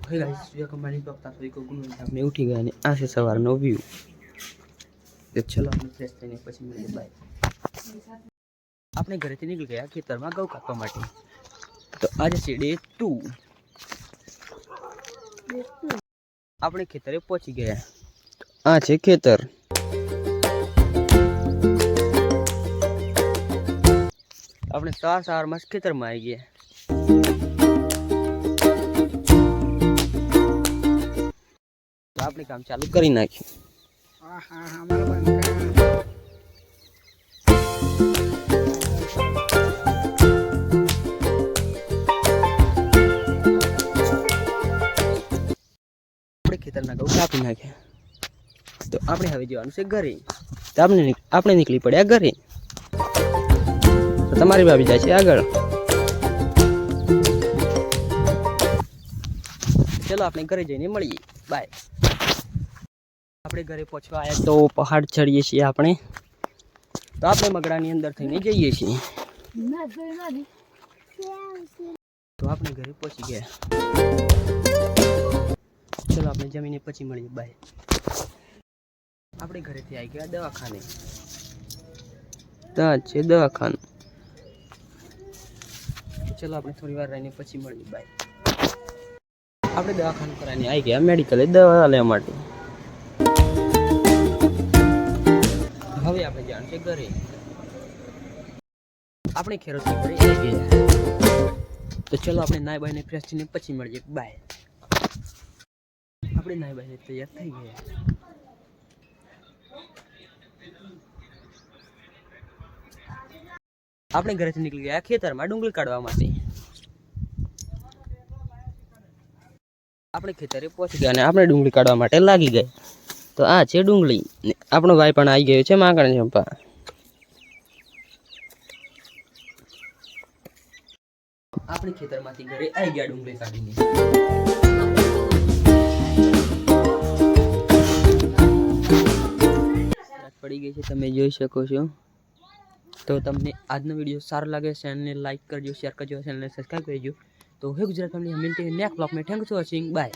Hey guys सूर्य को morning वक्त सभी को गुड मॉर्निंग। आपने उठी गया ने आ से सवारनो व्यू तो चलो આપણે ફ્રેશ થઈને પછી મળીએ બાય। આપણે ઘરેથી નીકળી ગયા ખેતરમાં ઘઉં કાપવા માટે। તો આજે છે ડે 2। આપણે ખેતરે પહોંચી ગયા। આ છે ખેતર। આપણે સવારમાં ખેતરમાં આવી ગયા। तो आपने काम चालू करी नाखी। खेतर घऊ कापी नाख्या। तो आपणे हवे जवानुं छे घरे। तो आपणे निकली पड्या घरे। तो तमारी भाभी जाय छे आगळ। चलो आपणे घरे जईने मळीए बाय। આપણે ઘરે પહોંચવા આવ્યા તો પહાડ ચડીએ છીએ આપણે। તો આપણે મગડાની અંદર થઈને જઈએ છીએ। તો આપણે ઘરે પહોંચી ગયા। ચલો આપણે જમીને પછી મળીએ બાય। આપણે ઘરેથી આવી ગયા દવાખાને। ત્યાં છે દવાખાનું। ચલો આપણે થોડી વાર રહીને પછી મળીએ બાય। આપણે દવાખાનું કરાવીને આવી ગયા મેડિકલે દવા લેવા માટે। હવે આપણે જાણ છે ઘરે। આપણે ખેરોથી ઘરે આવી ગયા। તો ચલો આપણે નાઈ બાઈને ફ્રેશ થઈને પછી મળીએ બાય। આપણે નાઈ બાઈને તૈયાર થઈ ગયા। આપણે ઘરેથી નીકળી ગયા ખેતરમાં ડુંગળી કાઢવા માટે। આપણે ખેતરે પહોંચી ગયા અને આપણે ડુંગળી કાઢવા માટે લાગી ગયા। तो आ छे डूंगली। आपणो भाई पण आई गयो छे माकण चंपा। आपणे खेतरमांथी घरे आई गया डूंगली काढीने। पड़ी गई छे तमे जोई शको छो। तो तमने आजनो विडियो सारो लागे चेनल ने लाइक करजो, शेयर करजो, चेनल ने सब्सक्राइब करजो। तो हे गुजरात फैमिली हम मिलते हैं नेक्स्ट ब्लॉग में। Thanks for watching bye.